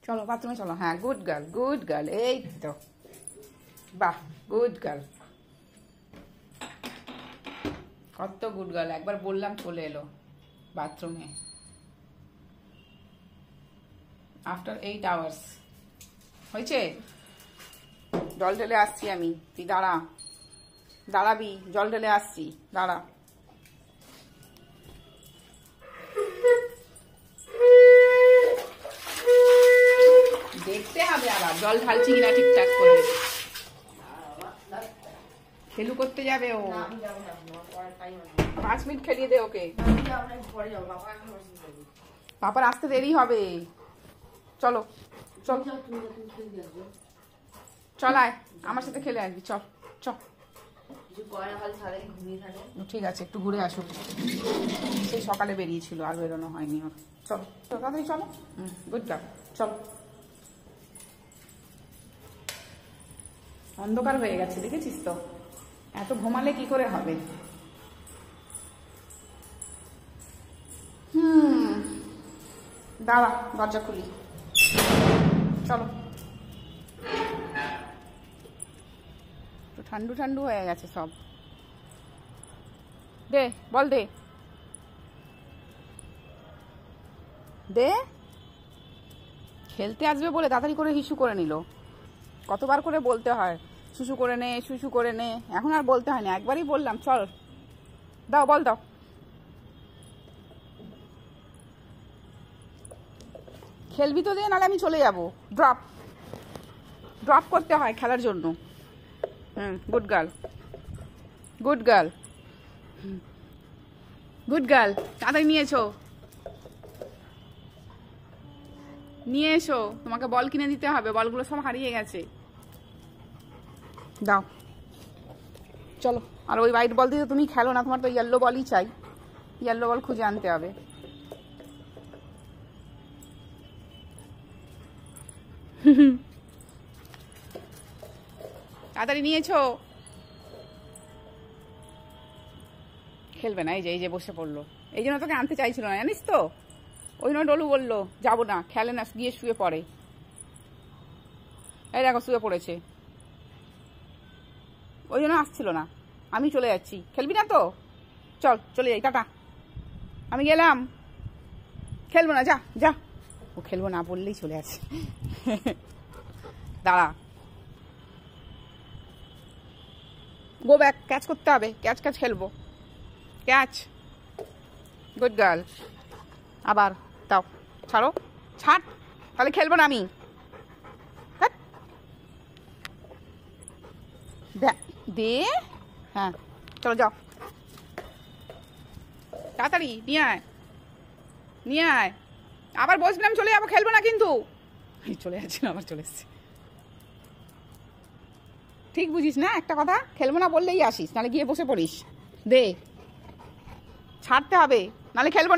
চলো বাথরুমে চলো। হ্যাঁ, গুড গার্ল, গুড গার্ল। এই তো, বাহ, গুড গার্ল, কত গুড গার্ল। একবার বললাম চলে এলো বাথরুমে আফটার 8 hours। হয়েছে? জল ঢেলে আসছি আমি, তুই দাঁড়াবি, জল ঢেলে আসছি, দাঁড়া। দেখতে হবে আবার জল ঢালছি কিনা ঠিকঠাক করে। খেলু করতে যাবে ও, 5 মিনিট খেলিয়ে দে ওকে। পাপার আসতে দেরি হবে। চলো চল, চল আয় আমার সাথে খেলে আসবি, চল চল। ঠিক আছে, একটু ঘুরে আসুক, সেই সকালে বেরিয়েছিল আর বেরোনো হয়নি ওর। চলো তাড়াতাড়ি চলো। গুড গার্ল, চলো। অন্ধকার হয়ে গেছে, দেখেছিস তো? এত ঘুমালে কি করে হবে? দাঁড়া, দরজা খুলি, চলো। ঠান্ডু ঠান্ডু হয়ে গেছে সব। দে, বল দে, দে। খেলতে আসবে বলে তাড়াতাড়ি করে হিসু করে নিল। কতবার করে বলতে হয় শুশু করে নে, শুশু করে নে। এখন আর বলতে হয় না, একবারই বললাম চল। দাও, বল দাও। খেলবি তো দে, নাহলে আমি চলে যাব। ড্রপ করতে হয় খেলার জন্য। Good girl, good girl, good girl. তাড়াতাড়ি নিয়ে এসো, তোমাকে বল কিনে দিতে হবে, বলগুলো সব হারিয়ে গেছে। দাও, চলো। আর ওই হোয়াইট বল দিয়ে তুমি খেলো না, তোমার তো ইয়েলো বলই চাই। ইয়েলো বল খুঁজে আনতে হবে। তাড়াতাড়ি নিয়েছো? খেলবে না, এই যে বসে পড়লো। এই জন্য তোকে আনতে চাইছিল না, জানিস তো? ওই জন্য ডলু বললো যাবো না, খেলে না, গিয়ে শুয়ে পড়ে। এই দেখো শুয়ে পড়েছে, ওই জন্য আসছিল না। আমি চলে যাচ্ছি। খেলবি না তো? চল চলে যাই, টাটা, আমি গেলাম। খেলবো না, যা যা। ও খেলবো না বললেই চলে আসে। দাঁড়া, গো ব্যাক, ক্যাচ করতে হবে, ক্যাচ খেলবো, ক্যাচ। Good girl. আবার দাও, ছাড়ো, ছাড়, তাহলে খেলবো না আমি। দে, হ্যাঁ, চলো যাও, তাড়াতাড়ি নিয়ে আয়। আবার বসবি, আমি চলে যাবো, খেলবো না কিন্তু। চলে যাচ্ছি না, আবার চলে এসছি। ঠিক বুঝিস না একটা কথা? খেলবো না বললেই আসিস, নাহলে গিয়ে বসে পড়িস। দে, ছাড়তে হবে, নাহলে খেলবো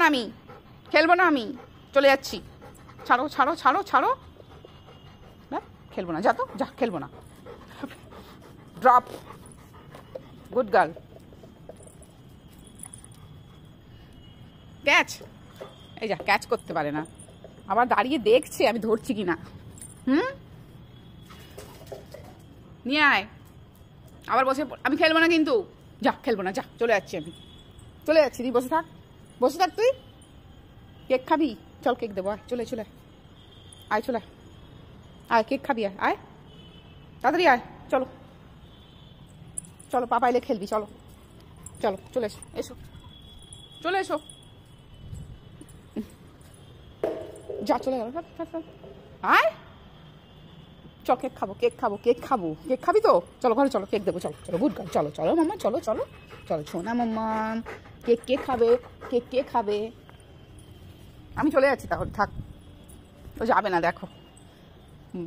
না আমি, চলে যাচ্ছি। ছাড়ো ছাড়ো ছাড়ো ছাড়ো, খেলবো না, যা তো যা, খেলবো না। Drop, good girl. ক্যাচ, এই যা, ক্যাচ করতে পারে না, আবার দাঁড়িয়ে দেখছে আমি ধরছি কিনা। নিয়ে আয়, আবার বসে। আমি খেলবো না কিন্তু, যা, খেলবো না, যা, চলে যাচ্ছি আমি, চলে যাচ্ছি। তুই বসে থাক তুই। কেক খাবি? চল কেক দেবো, আয়, চলে আয়, চলে আয়, কেক খাবি, আয় তাড়াতাড়ি আয়, চলো চলো, পাপা এলে খেলবি, চলো চলো, চলে এসো, চলে এসো, যা, চলে গেল। আয়, চল, কেক খাবি তো? চলো ঘরে চলো, কেক দেবো, চলো চলো, গুড গার্ল, চলো চলো মাম্মা, চলো চলো চলো, শোনা মাম্মা, কেক খাবে। আমি চলে যাচ্ছি তাহলে, থাক। ও যাবে না, দেখো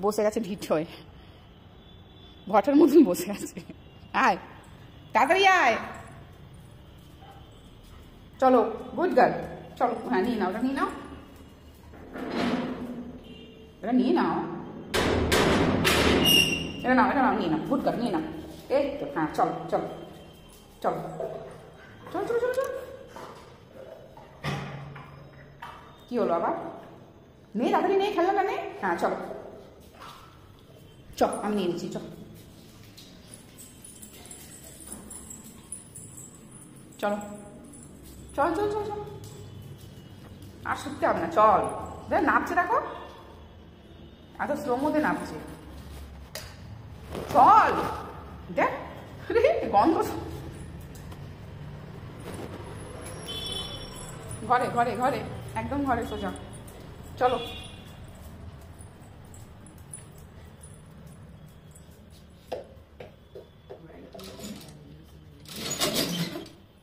বসে গেছে ঢিট হয়ে, ঘটার মতন বসে আছে। আয়, তাড়াতাড়ি আয়, চলো, গুড গার্ল, চলো। হ্যাঁ, নিয়ে নাও, নিয়ে নাও, নিয়ে নাও, এটা নাও, নিয়ে নাও, গুড গার্ল, নিয়ে নাও। এই তো, হ্যাঁ, চলো চলো চলো চলো চলো চলো চলো। কি হলো আবার? নে তাড়াতাড়ি নে, খেলনাটা নে। হ্যাঁ চলো চ, আমি নিয়ে নিচ্ছি, চ চলো, চল চল চল চল, আর শুকতে হবে না, চল। দেখ নাচছে, দেখো এত স্লো মধ্যে নাচছে, চল। দেখ গন্ধ, ঘরে ঘরে ঘরে, একদম ঘরে সোজা, চলো।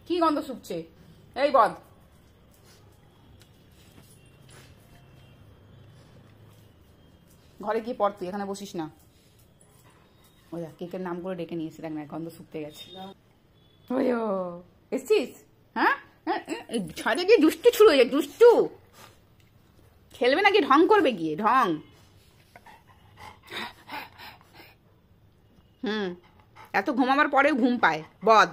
কি গন্ধ শুকছে? এই বদ, ঘরে গিয়ে পড়, তুই এখানে বসিস না। ওই দেখ কেকের নাম করে ডেকে নিয়েছি, দেখ না গন্ধ শুকতে গেছে। ওই ও এসছিস? হ্যাঁ, ছাদে গিয়ে দুষ্টু শুরু হয়ে যায়, দুষ্টু খেলবে নাকি ঢং করবে গিয়ে, ঢং। এত ঘুমাবার পরেও ঘুম পায়, বদ।